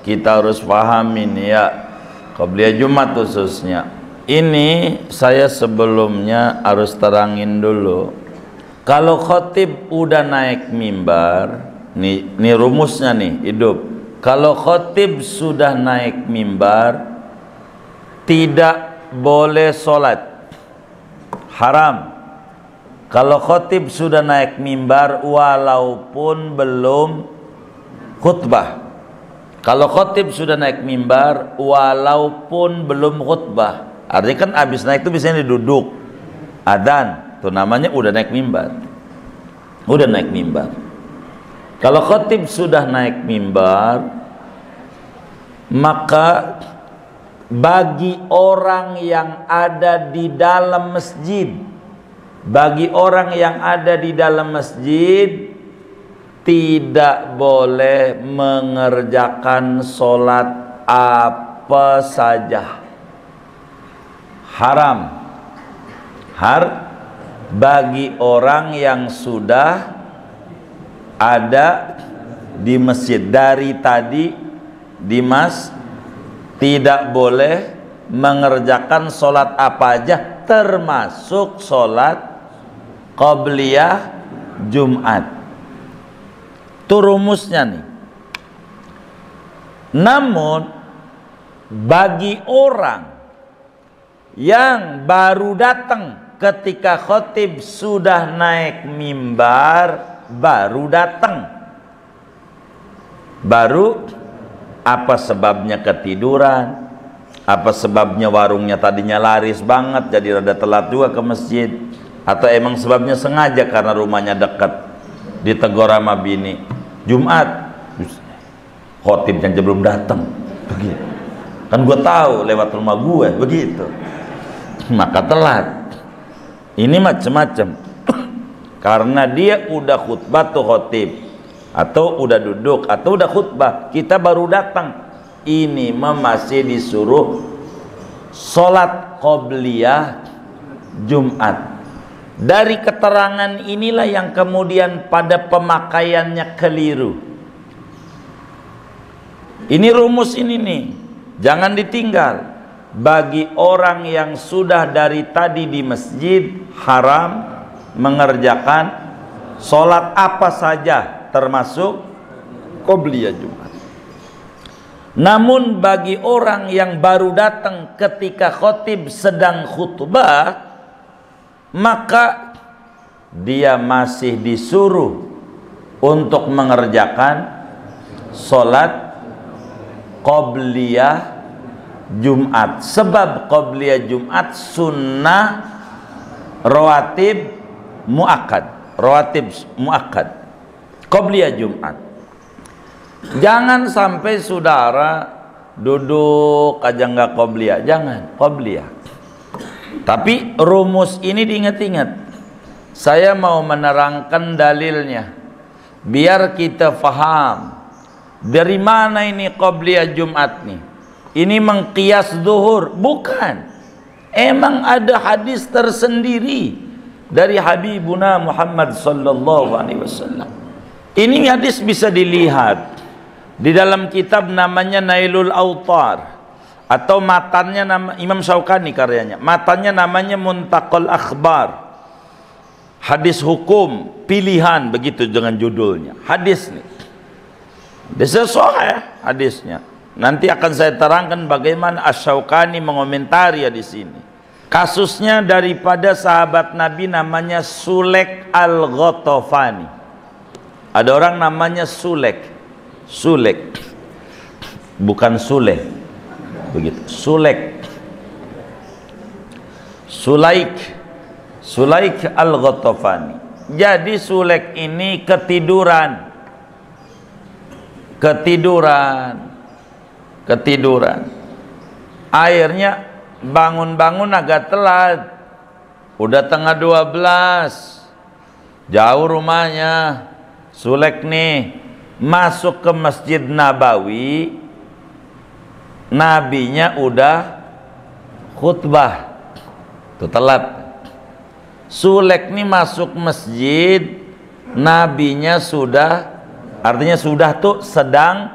kita harus pahamin ya, Qobliyah Jumat khususnya. Ini saya sebelumnya harus terangin dulu. Kalau khotib udah naik mimbar, nih rumusnya nih, hidup. Kalau khotib sudah naik mimbar, tidak boleh sholat, haram. Kalau khotib sudah naik mimbar walaupun belum khutbah. Kalau khotib sudah naik mimbar walaupun belum khutbah, artinya kan abis naik itu biasanya duduk adzan, itu namanya udah naik mimbar. Udah naik mimbar. Kalau khotib sudah naik mimbar, maka bagi orang yang ada di dalam masjid, bagi orang yang ada di dalam masjid tidak boleh mengerjakan sholat apa saja, haram. Bagi orang yang sudah ada di masjid dari tadi di tidak boleh mengerjakan sholat apa aja, termasuk sholat Qobliyah Jumat. Itu rumusnya nih. Namun bagi orang yang baru datang ketika khotib sudah naik mimbar, baru datang, baru apa sebabnya ketiduran, apa sebabnya warungnya tadinya laris banget jadi rada telat juga ke masjid, atau emang sebabnya sengaja karena rumahnya dekat, ditegur sama bini, Jumat khotibnya aja belum datang, begitu kan gue tahu lewat rumah gue, begitu maka telat. Ini macam-macam karena dia udah khutbah tuh khotib, atau udah duduk, atau udah khutbah, kita baru datang, ini masih disuruh sholat Qobliyah Jumat. Dari keterangan inilah yang kemudian pada pemakaiannya keliru. Ini rumus ini nih, jangan ditinggal. Bagi orang yang sudah dari tadi di masjid, haram mengerjakan sholat apa saja, termasuk Qobliyah Jumat. Namun bagi orang yang baru datang ketika khotib sedang khutbah, maka dia masih disuruh untuk mengerjakan sholat Qobliyah Jumat. Sebab Qobliyah Jumat sunnah rawatib muakkad, rawatib muakkad, Qobliyah Jumat. Jangan sampai saudara duduk aja nggak Qobliyah, jangan, Qobliyah. Tapi rumus ini diingat-ingat. Saya mau menerangkan dalilnya biar kita faham dari mana ini Qobliyah Jumat nih. Ini mengkias zuhur, bukan. Emang ada hadis tersendiri dari Habibuna Muhammad sallallahu alaihi wasallam. Ini hadis bisa dilihat di dalam kitab namanya Nailul Autar, atau matannya nama Imam Syaukani karyanya. Matannya namanya Muntaqal Akhbar. Hadis hukum pilihan, begitu dengan judulnya. Hadis nih. Bisa sahih hadisnya. Nanti akan saya terangkan bagaimana Asy-Syaukani mengomentari di sini. Kasusnya daripada sahabat Nabi namanya Sulek Al-Ghatafani. Ada orang namanya Sulek. Sulek. Bukan Sulek. Begitu. Sulek. Sulaik Al-Ghatafani. Jadi Sulek ini ketiduran. Akhirnya bangun-bangun agak telat. Udah tengah 12. Jauh rumahnya. Sulek nih masuk ke Masjid Nabawi. Nabinya udah khutbah. Tuh telat. Sulek nih masuk masjid, nabinya sudah, artinya sudah tuh sedang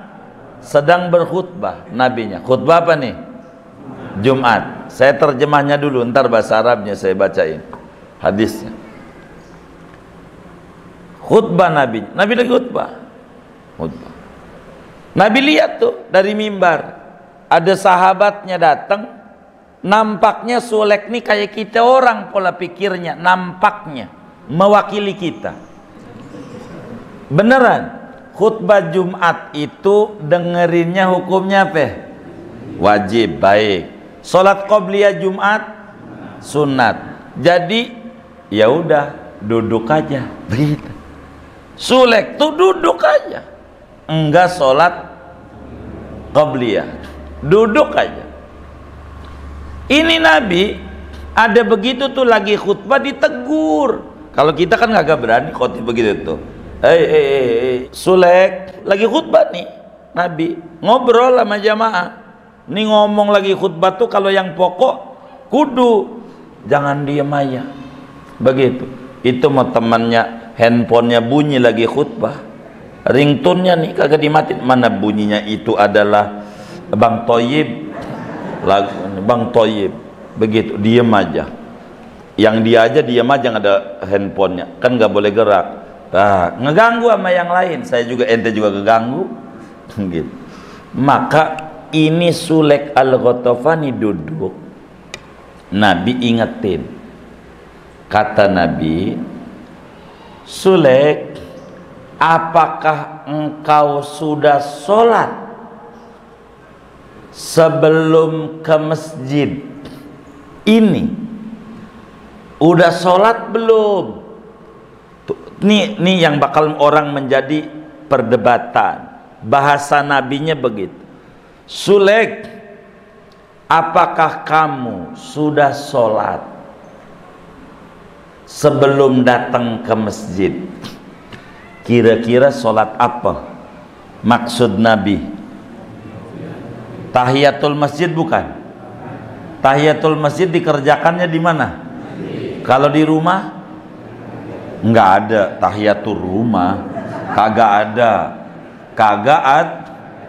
sedang berkhutbah nabinya. Khutbah apa nih? Jumat. Saya terjemahnya dulu, ntar bahasa Arabnya saya bacain hadisnya. Khutbah Nabi lagi khutbah. Nabi lihat tuh dari mimbar ada sahabatnya datang, nampaknya Sulek nih kayak kita orang pola pikirnya, nampaknya mewakili kita. Beneran, khutbah Jumat itu dengerinnya hukumnya apa? Wajib, baik. Salat qobliyah Jumat sunat. Jadi ya udah duduk aja begitu. Sulek tuh duduk aja, enggak salat qobliyah, duduk aja. Ini Nabi ada begitu tuh lagi khutbah ditegur. Kalau kita kan nggak berani khotib begitu tuh. Sulek lagi khutbah nih, Nabi ngobrol sama jamaah. Nih ngomong lagi khutbah tuh kalau yang pokok kudu jangan diem aja. Begitu. Itu mau temannya handphonenya bunyi lagi khutbah. Ringtone-nya nih kagak dimatiin. Mana bunyinya itu adalah Bang Toyib. Lagu Bang Toyib. Begitu, diem aja. Yang dia aja diem aja, nggak ada handphonenya. Kan nggak boleh gerak. Nah, ngeganggu sama yang lain. Saya juga, ente juga keganggu. Gitu. Maka ini Sulek Al-Ghatafani duduk. Nabi ingetin. Kata Nabi, Sulek, apakah engkau sudah sholat sebelum ke masjid ini? Udah sholat belum? Nih yang bakal orang menjadi perdebatan. Bahasa nabinya begitu. Sulek, apakah kamu sudah sholat sebelum datang ke masjid? Kira-kira sholat apa maksud Nabi? Tahiyatul masjid bukan? Tahiyatul masjid dikerjakannya di mana? Kalau di rumah nggak ada tahiyatul rumah, kagak ada.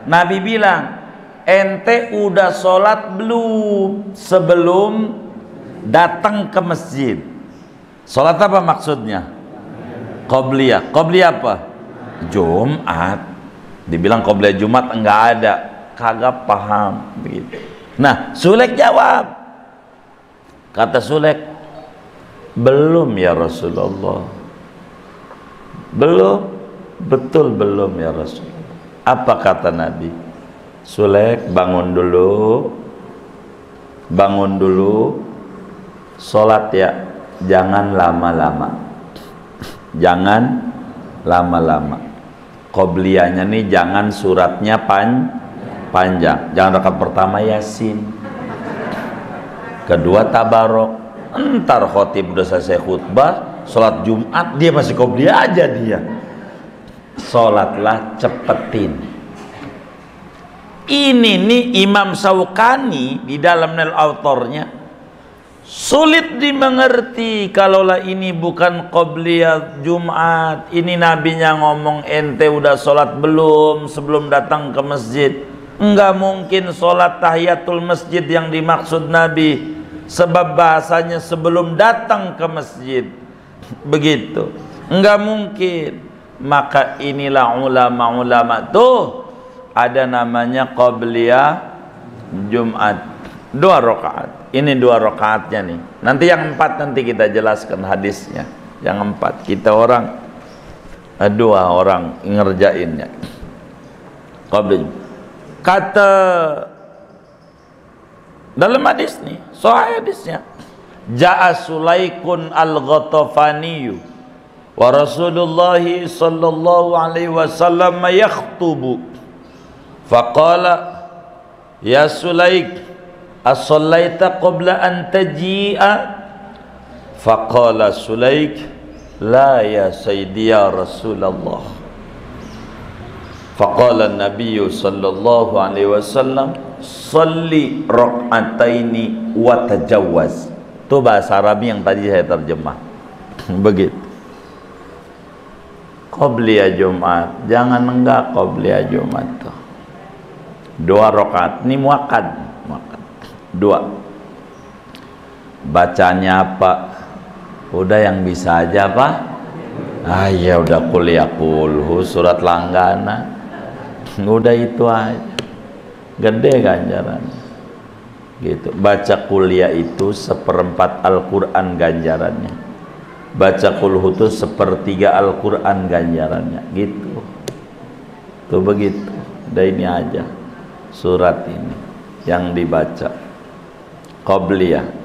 Nabi bilang, ente udah sholat belum sebelum datang ke masjid? Sholat apa maksudnya? Qobliyah. Qobliyah apa? Jumat. Dibilang qobliyah Jumat enggak ada, kagak paham begitu. Nah, Sulek jawab. Kata Sulek, belum ya Rasulullah. Belum, betul belum ya Rasulullah. Apa kata Nabi? Sulek, bangun dulu, sholat ya, jangan lama-lama. Jangan lama-lama. Qobliyahnya nih jangan suratnya panjang. Jangan rakaat pertama Yasin, kedua Tabarok. Entar khotib udah selesai khutbah, sholat Jumat dia masih qobliyah aja dia. Sholatlah cepetin. Ini nih Imam Syaukani di dalam Nail Autornya sulit dimengerti kalaulah ini bukan qobliyah Jumat. Ini nabinya ngomong ente udah sholat belum sebelum datang ke masjid. Enggak mungkin sholat tahiyatul masjid yang dimaksud Nabi, sebab bahasanya sebelum datang ke masjid. Begitu, enggak mungkin. Maka inilah ulama-ulama tuh ada namanya qobliyah Jumat 2 rakaat. Ini 2 rakaatnya nih. Nanti yang 4 nanti kita jelaskan hadisnya. Yang 4 kita orang 2 orang ngerjainnya. Qobliyah. Kata dalam hadis nih, sahih hadisnya. Ja'a Sulaikun Al-Ghatafani wa Rasulullah sallallahu alaihi wasallam yakhtubu. Faqala ya Sulaik, as-sallaita qabla an taji'a? Faqala Sulaik, la ya sayyidi ya Rasulullah. Faqala an-nabiy sallallahu alaihi wasallam, salli rak'ataini wa tajawwaz. Itu bahasa Arab yang tadi saya terjemah. Begitu. Qobliyah Jumat, jangan enggak qobliyah Jumat tuh. 2 rakaat. Ini muakkad. Muakkad. 2. Bacanya apa? Udah yang bisa aja apa? Ya udah kuliah kulhu surat langgana. Udah itu aja. Gede ganjaran. Gitu. Baca kuliah itu 1/4 Al-Qur'an ganjarannya. Baca kulhu itu 1/3 Al-Qur'an ganjarannya. Gitu. Tuh begitu. Udah ini aja surat ini yang dibaca qobliyah.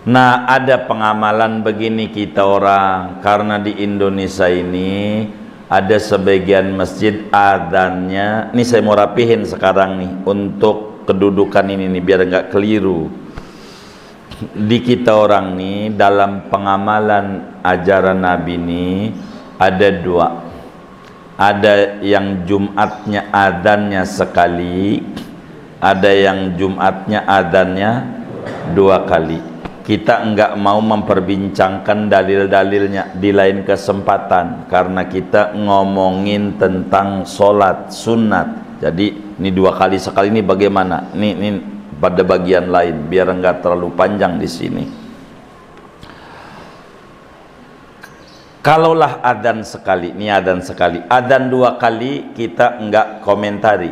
Nah, ada pengamalan begini kita orang, karena di Indonesia ini ada sebagian masjid adzannya. Ini saya mau rapihin sekarang nih untuk kedudukan ini nih biar nggak keliru. Di kita orang nih dalam pengamalan ajaran Nabi ini ada 2. Ada yang Jumatnya adzannya sekali, ada yang Jumatnya adzannya 2 kali. Kita enggak mau memperbincangkan dalil-dalilnya di lain kesempatan karena kita ngomongin tentang sholat sunat. Jadi ini 2 kali sekali ini bagaimana? Ini pada bagian lain biar enggak terlalu panjang di sini. Kalaulah adzan sekali, ini adzan sekali, adzan 2 kali kita enggak komentari.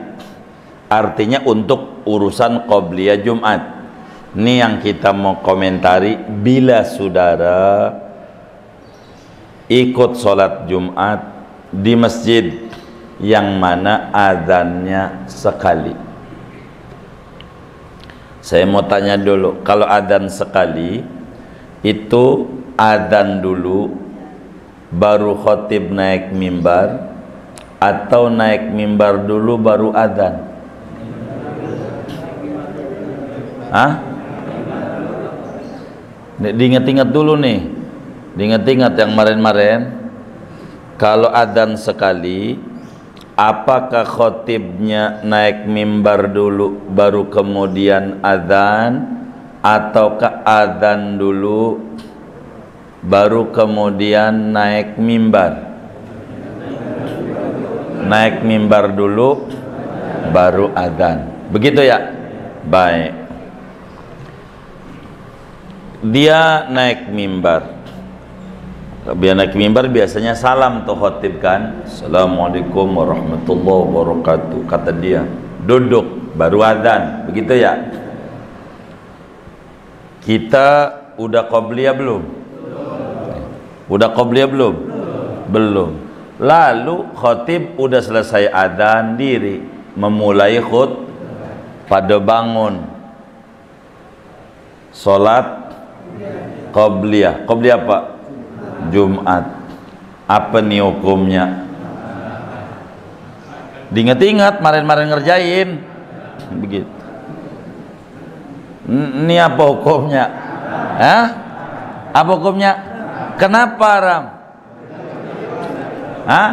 Artinya untuk urusan qobliyah Jumat. Ini yang kita mau komentari, bila saudara ikut sholat Jumat di masjid yang mana adzannya sekali. Saya mau tanya dulu, kalau adzan sekali itu adzan dulu baru khotib naik mimbar atau naik mimbar dulu baru adzan? Hah? Diingat-ingat dulu nih, diingat-ingat yang kemarin-kemarin. Kalau adzan sekali, apakah khotibnya naik mimbar dulu baru kemudian adzan, ataukah adzan dulu baru kemudian naik mimbar? Naik mimbar dulu baru adzan, begitu ya? Baik. Dia naik mimbar. Dia naik mimbar biasanya salam tuh khotib kan, Assalamualaikum warahmatullahi wabarakatuh, kata dia. Duduk baru adzan, begitu ya? Kita udah qobliyah belum? Udah qobliyah belum? Belum. Lalu khotib udah selesai adzan diri, memulai pada bangun sholat qobliyah. Qobliyah apa? Jumat. Apa nih hukumnya? Diingat-ingat kemarin-kemarin ngerjain begitu. Ini apa hukumnya? Hah? Apa hukumnya? Kenapa haram? Hah?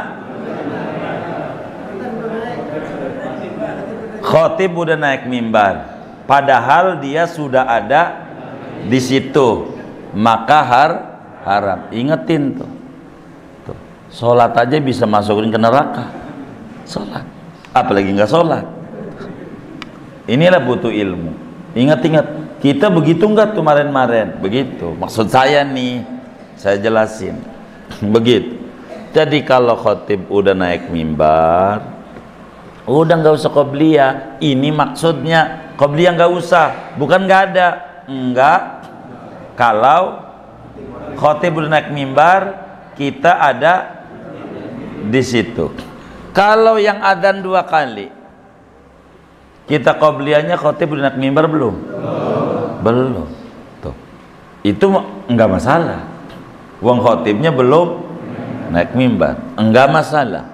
Khotib udah naik mimbar, padahal dia sudah ada di situ, maka haram. Ingetin tuh. Sholat aja bisa masukin ke neraka. Sholat, apalagi nggak sholat. Inilah butuh ilmu. Ingat-ingat, kita begitu nggak tuh kemarin-kemarin? Begitu. Maksud saya nih, saya jelasin. Begitu. Jadi kalau khotib udah naik mimbar, udah nggak usah qobliyah. Ini maksudnya qobliyah nggak usah, bukan nggak ada. Enggak. Kalau khotib udah naik mimbar, kita ada di situ. Kalau yang adzan 2 kali, kita qobliyahnya khotib udah naik mimbar belum? Belum. Tuh. Itu enggak masalah. Wong khotibnya belum naik mimbar, enggak masalah.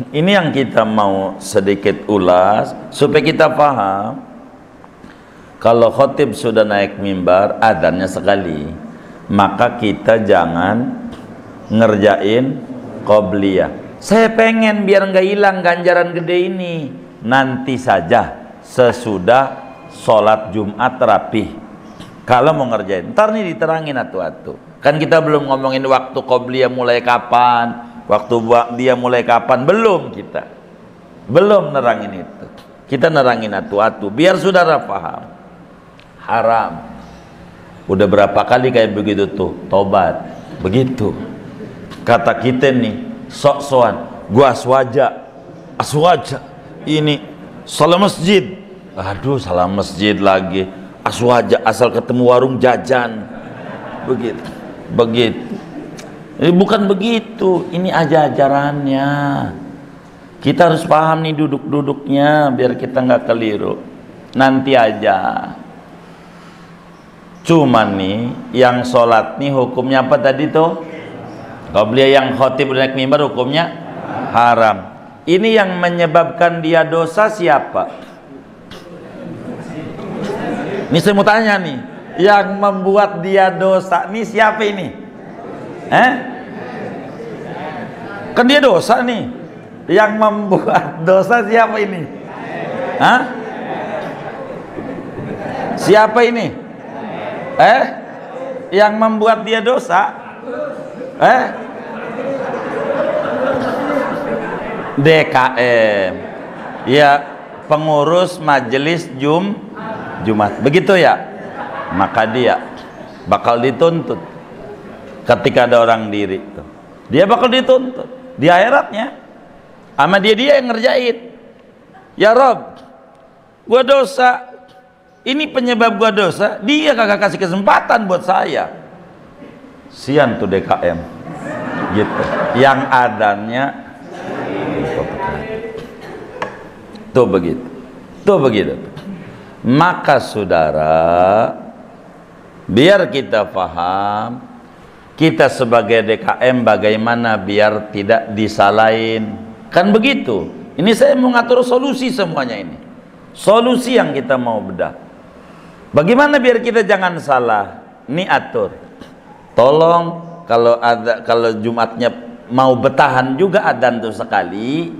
Ini yang kita mau sedikit ulas supaya kita paham. Kalau khotib sudah naik mimbar, adzannya sekali, maka kita jangan ngerjain qobliyah. Saya pengen biar nggak hilang ganjaran gede ini. Nanti saja sesudah sholat Jumat rapih. Kalau mau ngerjain, ntar nih diterangin atu-atu. Kan kita belum ngomongin waktu qobliyah mulai kapan, waktu dia mulai kapan, belum kita. Belum nerangin itu. Kita nerangin atu-atu biar saudara paham. Haram. Udah berapa kali kayak begitu tuh, tobat. Begitu. Kata kita nih, sok-sokan, gua aswaja. Ini salah masjid. Aduh, salah masjid lagi. Aswaja asal ketemu warung jajan. Begitu. Ini bukan begitu. Ini ajarannya. Kita harus paham nih duduk-duduknya biar kita nggak keliru. Nanti aja. Cuman nih yang sholat nih hukumnya apa tadi tuh? Qabliyah yang khotib naik mimbar hukumnya haram. Ini yang menyebabkan dia dosa siapa? Ini saya mau tanya nih, yang membuat dia dosa nih siapa ini? Kan dia dosa nih. Yang membuat dosa siapa ini? Siapa ini? Yang membuat dia dosa? DKM. Ya, pengurus majelis Jumat. Begitu ya? Maka dia bakal dituntut ketika ada orang diri tuh. Dia bakal dituntut di akhiratnya. Sama dia yang ngerjain. Ya Rob, gua dosa. Ini penyebab gua dosa. Dia kagak kasih kesempatan buat saya. Sian tuh DKM. Gitu. Yang adanya tuh begitu. Maka saudara, biar kita paham, kita sebagai DKM bagaimana biar tidak disalahin. Kan begitu. Ini saya mau ngatur solusi semuanya ini. Solusi yang kita mau bedah. Bagaimana biar kita jangan salah? Ini atur. Tolong kalau Jumatnya mau bertahan juga adzan tuh sekali.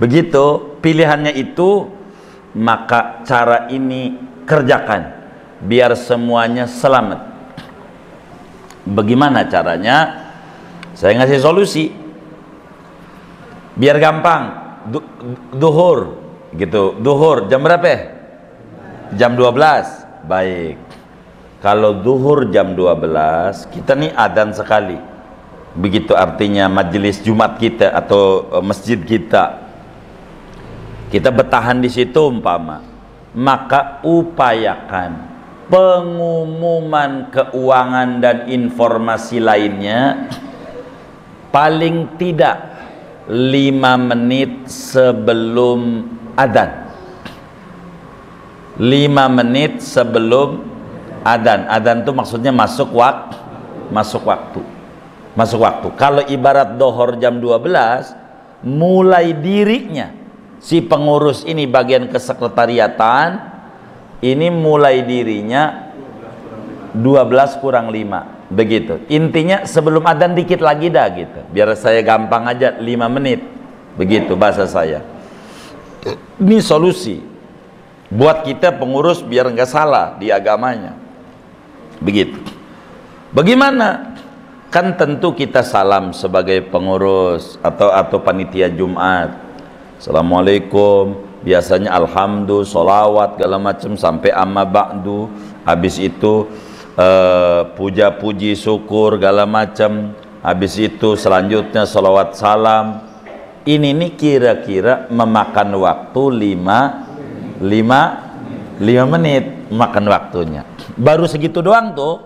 Begitu pilihannya itu, maka cara ini kerjakan biar semuanya selamat. Bagaimana caranya? Saya ngasih solusi. Biar gampang. Duhur gitu. Duhur jam berapa? Jam 12. Baik. Kalau duhur jam 12, kita nih adzan sekali. Begitu artinya majelis Jumat kita atau masjid kita. Kita bertahan di situ umpama. Maka upayakan pengumuman keuangan dan informasi lainnya paling tidak 5 menit sebelum adzan. 5 menit sebelum adzan. Adzan itu maksudnya masuk waktu. Kalau ibarat dohor jam 12, mulai dirinya si pengurus ini bagian kesekretariatan ini mulai dirinya 12 kurang 5. Begitu. Intinya sebelum adzan dikit lagi dah gitu. Biar saya gampang aja 5 menit. Begitu bahasa saya. Ini solusi buat kita pengurus biar nggak salah di agamanya. Begitu. Bagaimana? Kan tentu kita salam sebagai pengurus atau panitia Jumat. Assalamualaikum. Biasanya alhamdulillah, sholawat segala macam sampai amma ba'du. Habis itu puja-puji syukur segala macam. Habis itu selanjutnya sholawat salam. Ini nih kira-kira memakan waktu 5 menit makan waktunya. Baru segitu doang tuh.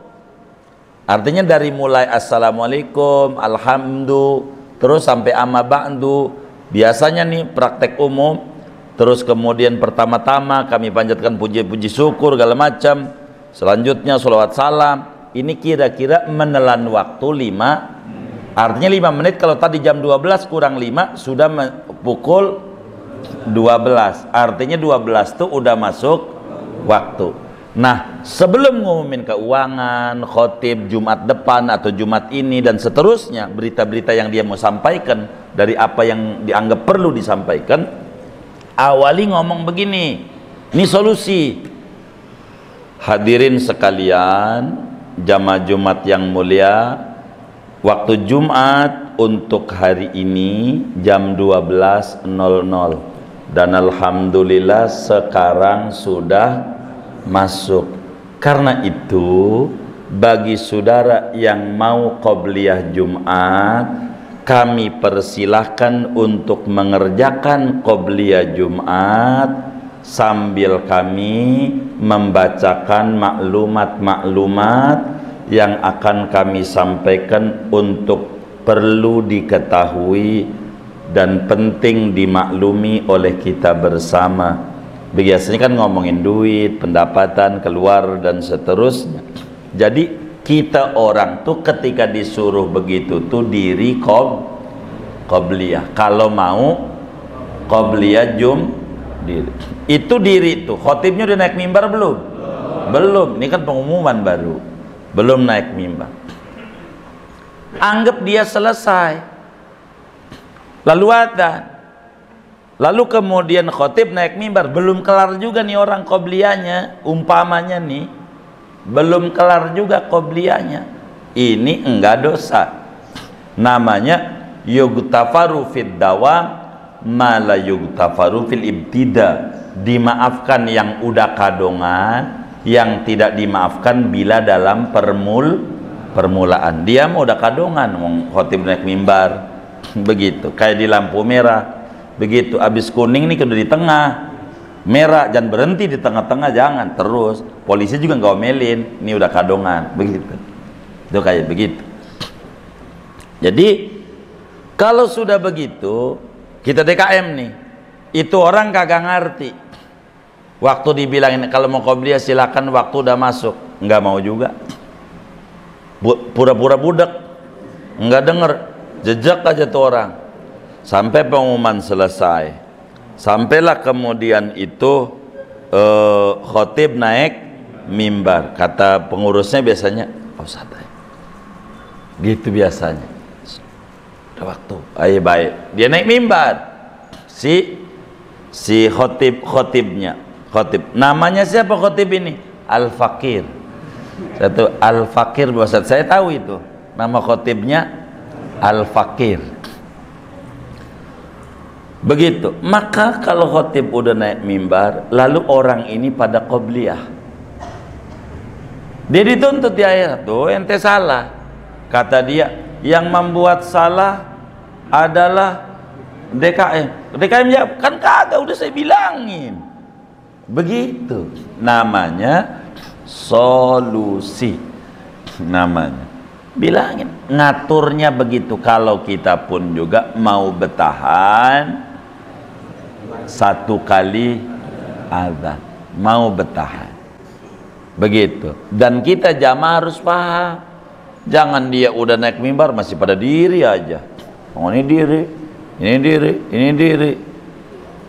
Artinya dari mulai assalamualaikum, alhamdulillah, terus sampai amma ba'du. Biasanya nih praktek umum. Terus kemudian pertama-tama kami panjatkan puji-puji syukur segala macam. Selanjutnya sholawat salam. Ini kira-kira menelan waktu 5. Artinya 5 menit. Kalau tadi jam 12 kurang 5 sudah pukul 12. Artinya 12 itu udah masuk waktu. Nah, sebelum ngumumin keuangan, khotib Jumat depan atau Jumat ini dan seterusnya, berita-berita yang dia mau sampaikan dari apa yang dianggap perlu disampaikan, awali ngomong begini. Ini solusi. Hadirin sekalian, jamaah Jumat yang mulia, waktu Jumat untuk hari ini jam 12.00. dan alhamdulillah sekarang sudah masuk. Karena itu bagi saudara yang mau qobliyah Jumat, kami persilahkan untuk mengerjakan qobliyah Jumat sambil kami membacakan maklumat-maklumat yang akan kami sampaikan untuk perlu diketahui dan penting dimaklumi oleh kita bersama. Biasanya kan ngomongin duit, pendapatan, keluar dan seterusnya. Jadi kita orang tuh ketika disuruh begitu tuh diri qobliyah. Kalau mau qobliyah diri. Itu diri tuh. Khotibnya udah naik mimbar belum? Belum. Ini kan pengumuman baru. Belum naik mimbar. Anggap dia selesai. Lalu adzan. Lalu kemudian khotib naik mimbar, belum kelar juga nih orang qobliyahnya, umpamanya nih belum kelar juga qobliyahnya. Ini enggak dosa. Namanya yugtafaru fid dawam ma la yugtafaru fil ibtida. Dimaafkan yang udah kadongan, yang tidak dimaafkan bila dalam permulaan. Dia mau udah kadongan khotib naik mimbar. Begitu, kayak di lampu merah. Begitu habis kuning nih udah di tengah, merah, jangan berhenti di tengah-tengah, jangan terus. Polisi juga nggak omelin, ini udah kadongan. Begitu, itu kayak begitu. Jadi kalau sudah begitu, kita DKM nih, itu orang kagak ngerti. Waktu dibilangin kalau mau qobliyah silakan, waktu udah masuk, nggak mau juga. Pura-pura budak, nggak denger, jejak aja tuh orang. Sampai pengumuman selesai, sampailah kemudian itu khotib naik mimbar. Kata pengurusnya biasanya, oh santai, gitu biasanya. Udah waktu, ayo baik. Dia naik mimbar, si khotibnya, namanya siapa khotib ini? Al-Fakir. Satu Al-Fakir, bahasa saya tahu itu nama khotibnya Al-Fakir. Begitu. Maka kalau khotib udah naik mimbar, lalu orang ini pada qobliyah, dia dituntut di akhirat, tuh ente salah. Kata dia, yang membuat salah adalah DKM. DKM ya kan kagak, udah saya bilangin. Begitu. Namanya solusi. Namanya. Bilangin, ngaturnya begitu. Kalau kita pun juga mau bertahan satu kali azan, mau bertahan begitu. Dan kita jamaah harus paham, jangan dia udah naik mimbar masih pada diri aja. Oh ini diri, ini diri, ini diri.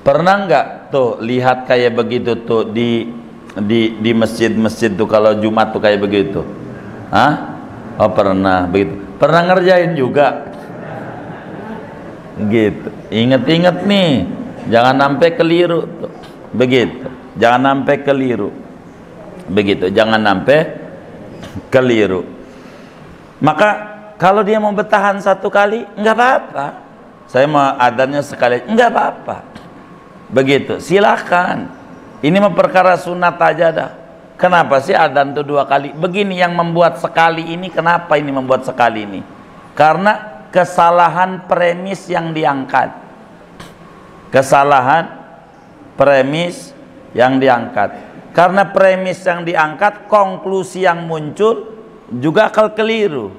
Pernah nggak tuh lihat kayak begitu tuh di masjid-masjid tuh kalau Jumat tuh kayak begitu? Hah? Oh pernah begitu. Pernah ngerjain juga gitu. Ingat-ingat nih, jangan sampai keliru tuh. Begitu, jangan sampai keliru. Begitu, jangan sampai keliru. Maka kalau dia mau bertahan satu kali, nggak apa-apa. Saya mau adanya sekali, nggak apa-apa. Begitu, silakan. Ini mah perkara sunat aja dah. Kenapa sih adzan itu 2 kali? Begini yang membuat sekali ini, kenapa ini membuat sekali ini? Karena kesalahan premis yang diangkat. Kesalahan premis yang diangkat. Karena premis yang diangkat, konklusi yang muncul juga akal keliru.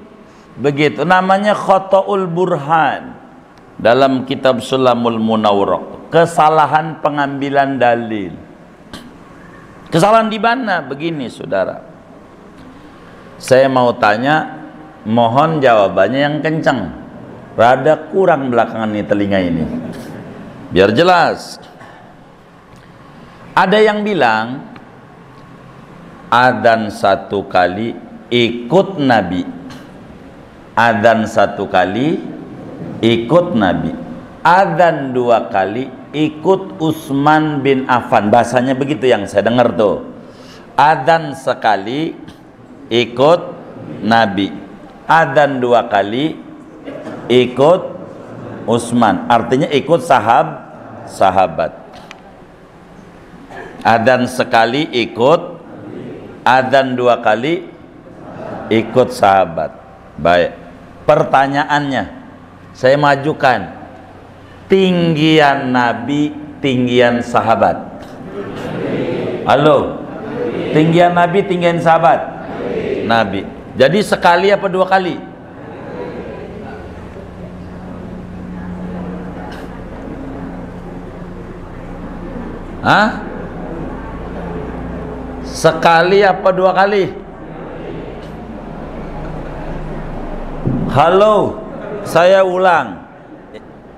Begitu, namanya khotoul burhan. Dalam kitab Sulamul Munawwarah, kesalahan pengambilan dalil. Kesalahan di mana? Begini saudara, saya mau tanya, mohon jawabannya yang kencang. Rada kurang belakangan nih telinga ini, biar jelas. Ada yang bilang adzan 1 kali ikut Nabi, adzan 1 kali ikut Nabi, adzan 2 kali ikut Utsman bin Affan. Bahasanya begitu yang saya dengar tuh. Adzan sekali ikut Nabi, adzan 2 kali ikut Utsman, artinya ikut sahabat. Adzan sekali ikut, adzan 2 kali ikut sahabat. Baik, pertanyaannya saya majukan, tinggian Nabi, tinggian sahabat. Halo, tinggian Nabi, tinggian sahabat. Nabi. Jadi sekali apa 2 kali? Hah? Sekali apa 2 kali? Halo, saya ulang.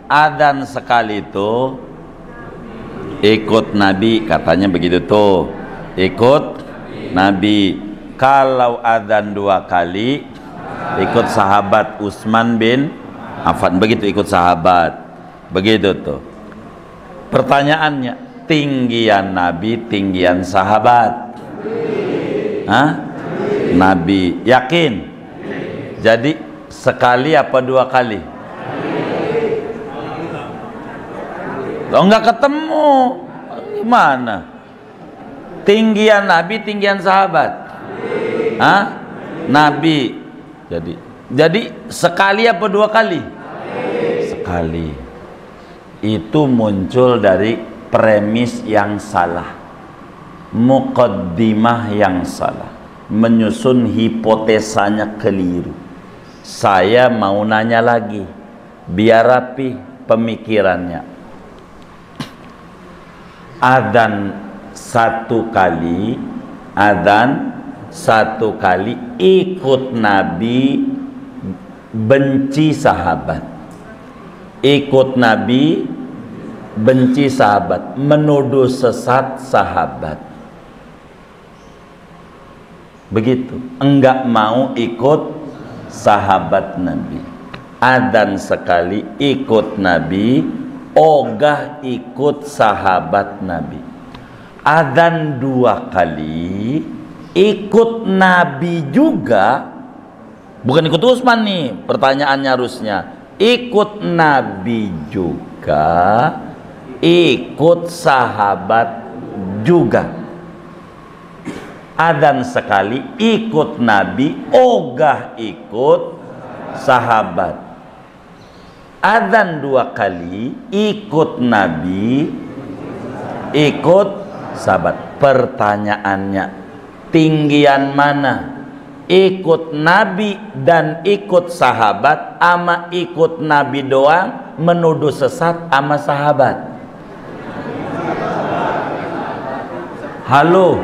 Adzan sekali itu ikut Nabi, katanya begitu tuh. Ikut Nabi. Kalau adzan 2 kali ikut sahabat Utsman bin Affan, begitu ikut sahabat. Begitu tuh. Pertanyaannya, tinggian Nabi, tinggian sahabat. Hah? Nabi. Yakin? Jadi sekali apa 2 kali? Lo nggak ketemu, gimana? Tinggian Nabi, tinggian sahabat. Hah? Nabi. Jadi sekali apa 2 kali? Sekali. Itu muncul dari premis yang salah, muqaddimah yang salah, menyusun hipotesanya keliru. Saya mau nanya lagi biar rapi pemikirannya. Adzan 1 kali, adzan 1 kali ikut Nabi, benci sahabat. Ikut Nabi, benci sahabat, menuduh sesat sahabat. Begitu, enggak mau ikut sahabat Nabi. Adzan sekali ikut Nabi, ogah ikut sahabat Nabi. Adzan 2 kali ikut Nabi juga, bukan ikut Utsman nih, pertanyaannya harusnya ikut Nabi juga, ikut sahabat juga. Adzan sekali ikut Nabi, ogah ikut sahabat. Adzan 2 kali ikut Nabi, ikut sahabat. Pertanyaannya, tinggian mana? Ikut Nabi dan ikut sahabat, ama ikut Nabi doang menuduh sesat ama sahabat? Halo,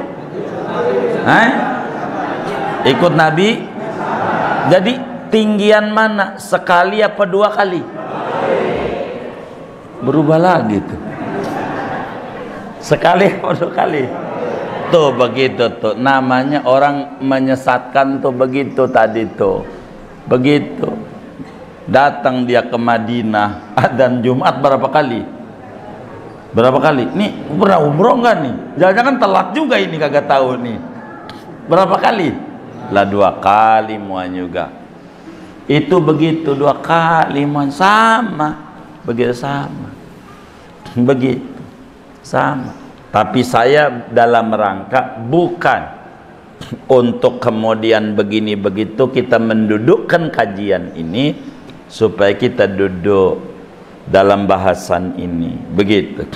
ikut Nabi. Jadi tinggian mana? Sekali apa 2 kali? Berubah lagi tuh. Sekali apa 2 kali? Tuh begitu tuh, namanya orang menyesatkan tuh, begitu tadi tuh. Begitu. Datang dia ke Madinah, adzan Jumat berapa kali? Berapa kali? Nih, pernah umroh enggak nih? Jangan-jangan telat juga ini, kagak tahu nih. Berapa kali? Lah 2 kali muan juga. Itu begitu 2 kali muan, sama. Begitu sama. Begitu. Sama. Tapi saya dalam rangka bukan untuk kemudian begini begitu, kita mendudukkan kajian ini supaya kita duduk dalam bahasan ini, begitu.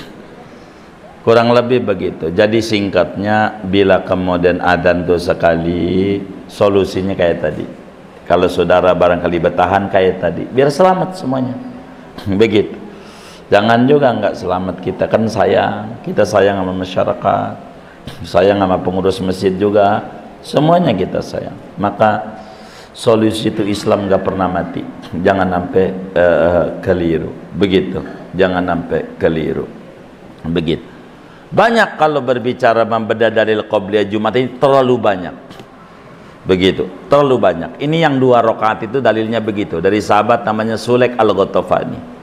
Kurang lebih begitu. Jadi singkatnya, bila kemudian adzan tuh sekali, solusinya kayak tadi. Kalau saudara barangkali bertahan kayak tadi, biar selamat semuanya. Begitu. Jangan juga nggak selamat, kita kan sayang, kita sayang sama masyarakat, sayang sama pengurus masjid juga, semuanya kita sayang. Maka solusi itu Islam nggak pernah mati. Jangan sampai keliru, begitu. Jangan sampai keliru, begitu. Banyak kalau berbicara membedah dalil qabliyah Jumat ini terlalu banyak, begitu, terlalu banyak. Ini yang 2 rakaat itu dalilnya begitu, dari sahabat namanya Sulaik al-Ghatafani.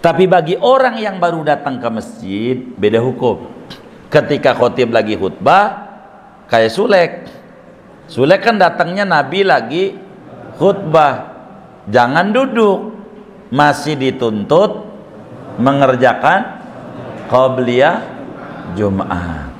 Tapi bagi orang yang baru datang ke masjid, beda hukum. Ketika khotib lagi khutbah, kayak Sulaik. Sulaik kan datangnya Nabi lagi khutbah. Jangan duduk. Masih dituntut mengerjakan qabliyah Jumat.